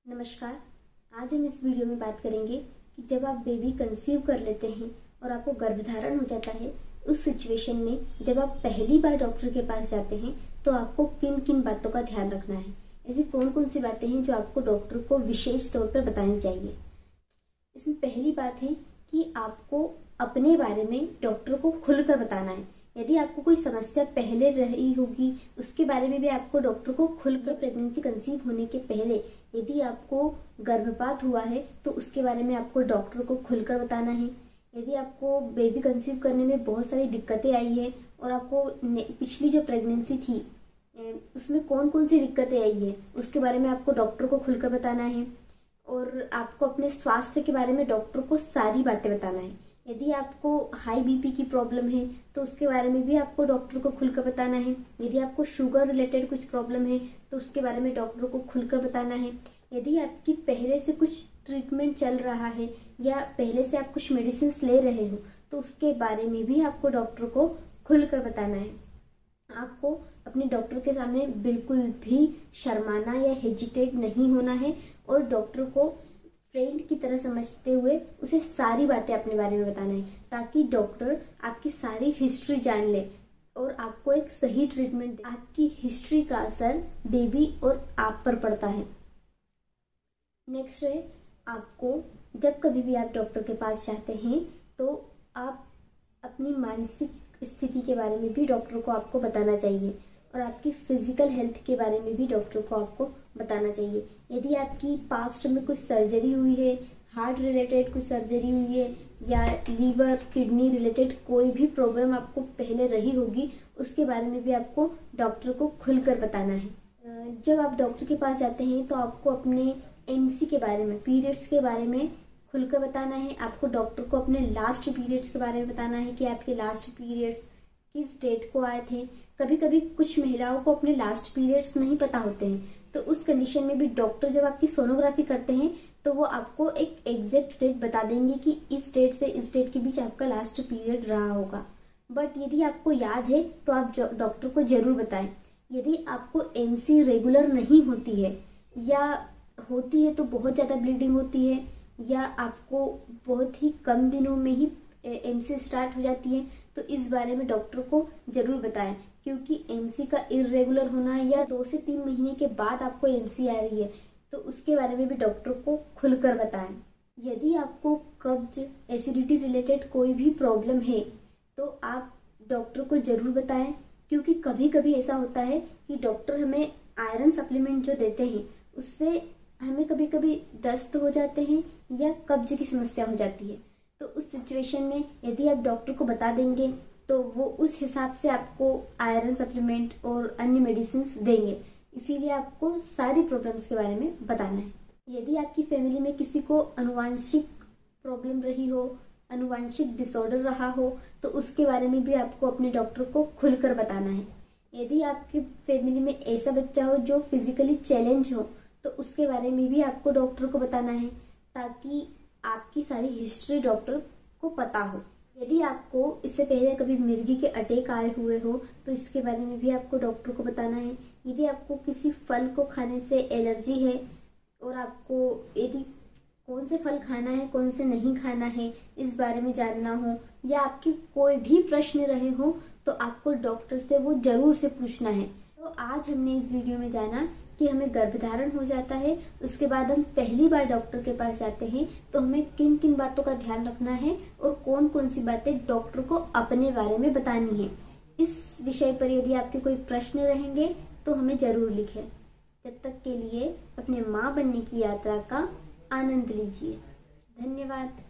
नमस्कार। आज हम इस वीडियो में बात करेंगे कि जब आप बेबी कंसीव कर लेते हैं और आपको गर्भधारण हो जाता है, उस सिचुएशन में जब आप पहली बार डॉक्टर के पास जाते हैं तो आपको किन किन बातों का ध्यान रखना है। ऐसी कौन कौन सी बातें हैं जो आपको डॉक्टर को विशेष तौर पर बतानी चाहिए। इसमें पहली बात है कि आपको अपने बारे में डॉक्टर को खुलकर बताना है। यदि आपको कोई समस्या पहले रही होगी, उसके बारे में भी आपको डॉक्टर को खुलकर, प्रेगनेंसी कंसीव होने के पहले यदि आपको गर्भपात हुआ है तो उसके बारे में आपको डॉक्टर को खुलकर बताना है। यदि आपको बेबी कंसीव करने में बहुत सारी दिक्कतें आई है और आपको पिछली जो प्रेगनेंसी थी उसमें कौन कौन सी दिक्कतें आई है, उसके बारे में आपको डॉक्टर को खुलकर बताना है। और आपको अपने स्वास्थ्य के बारे में डॉक्टर को सारी बातें बताना है। यदि आपको हाई बीपी की प्रॉब्लम है तो उसके बारे में भी आपको डॉक्टर को खुलकर बताना है। यदि आपको शुगर रिलेटेड कुछ प्रॉब्लम है तो उसके बारे में डॉक्टर को खुलकर बताना है। यदि आपकी पहले से कुछ ट्रीटमेंट चल रहा है या पहले से आप कुछ मेडिसिन ले रहे हो तो उसके बारे में भी आपको डॉक्टर को खुलकर बताना है। आपको अपने डॉक्टर के सामने बिल्कुल भी शर्माना या हेजिटेट नहीं होना है और डॉक्टर को फ्रेंड की तरह समझते हुए उसे सारी बातें अपने बारे में बताना है, ताकि डॉक्टर आपकी सारी हिस्ट्री जान ले और आपको एक सही ट्रीटमेंट दे। आपकी हिस्ट्री का असर बेबी और आप पर पड़ता है। नेक्स्ट है, आपको जब कभी भी आप डॉक्टर के पास जाते हैं तो आप अपनी मानसिक स्थिति के बारे में भी डॉक्टर को आपको बताना चाहिए और आपकी फिजिकल हेल्थ के बारे में भी डॉक्टर को आपको बताना चाहिए। यदि आपकी पास्ट में कुछ सर्जरी हुई है, हार्ट रिलेटेड कुछ सर्जरी हुई है या लीवर किडनी रिलेटेड कोई भी प्रॉब्लम आपको पहले रही होगी, उसके बारे में भी आपको डॉक्टर को खुलकर बताना है। जब आप डॉक्टर के पास जाते हैं तो आपको अपने एमसी के बारे में, पीरियड्स के बारे में खुलकर बताना है। आपको डॉक्टर को अपने लास्ट पीरियड्स के बारे में बताना है कि आपके लास्ट पीरियड्स किस डेट को आए थे। कभी कभी कुछ महिलाओं को अपने लास्ट पीरियड्स नहीं पता होते हैं, तो उस कंडीशन में भी डॉक्टर जब आपकी सोनोग्राफी करते हैं तो वो आपको एक एग्जैक्ट डेट बता देंगे कि इस डेट से इस डेट के बीच आपका लास्ट पीरियड रहा होगा। बट यदि आपको याद है तो आप डॉक्टर को जरूर बताएं। यदि आपको एमसी रेगुलर नहीं होती है या होती है तो बहुत ज्यादा ब्लीडिंग होती है या आपको बहुत ही कम दिनों में ही एमसी स्टार्ट हो जाती है, तो इस बारे में डॉक्टर को जरूर बताएं, क्योंकि एमसी का इरेगुलर होना या 2 से 3 महीने के बाद आपको एमसी आ रही है तो उसके बारे में भी डॉक्टर को खुलकर बताएं। यदि आपको कब्ज, एसिडिटी रिलेटेड कोई भी प्रॉब्लम है तो आप डॉक्टर को जरूर बताएं, क्योंकि कभी कभी ऐसा होता है कि डॉक्टर हमें आयरन सप्लीमेंट जो देते हैं उससे हमें कभी कभी दस्त हो जाते हैं या कब्ज की समस्या हो जाती है। तो उस सिचुएशन में यदि आप डॉक्टर को बता देंगे तो वो उस हिसाब से आपको आयरन सप्लीमेंट और अन्य मेडिसिन देंगे। इसीलिए आपको सारी प्रॉब्लम्स के बारे में बताना है। यदि आपकी फैमिली में किसी को अनुवांशिक प्रॉब्लम रही हो, अनुवांशिक डिसऑर्डर रहा हो, तो उसके बारे में भी आपको अपने डॉक्टर को खुलकर बताना है। यदि आपकी फैमिली में ऐसा बच्चा हो जो फिजिकली चैलेंज हो तो उसके बारे में भी आपको डॉक्टर को बताना है, ताकि आपकी सारी हिस्ट्री डॉक्टर को पता हो। यदि आपको इससे पहले कभी मिर्गी के अटैक आए हुए हो तो इसके बारे में भी आपको डॉक्टर को बताना है। यदि आपको किसी फल को खाने से एलर्जी है और आपको यदि कौन से फल खाना है कौन से नहीं खाना है इस बारे में जानना हो, या आपकी कोई भी प्रश्न रहे हो तो आपको डॉक्टर से वो जरूर से पूछना है। तो आज हमने इस वीडियो में जाना कि हमें गर्भधारण हो जाता है, उसके बाद हम पहली बार डॉक्टर के पास जाते हैं तो हमें किन किन बातों का ध्यान रखना है और कौन कौन सी बातें डॉक्टर को अपने बारे में बतानी है। इस विषय पर यदि आपके कोई प्रश्न रहेंगे तो हमें जरूर लिखें। जब तक के लिए अपने माँ बनने की यात्रा का आनंद लीजिए। धन्यवाद।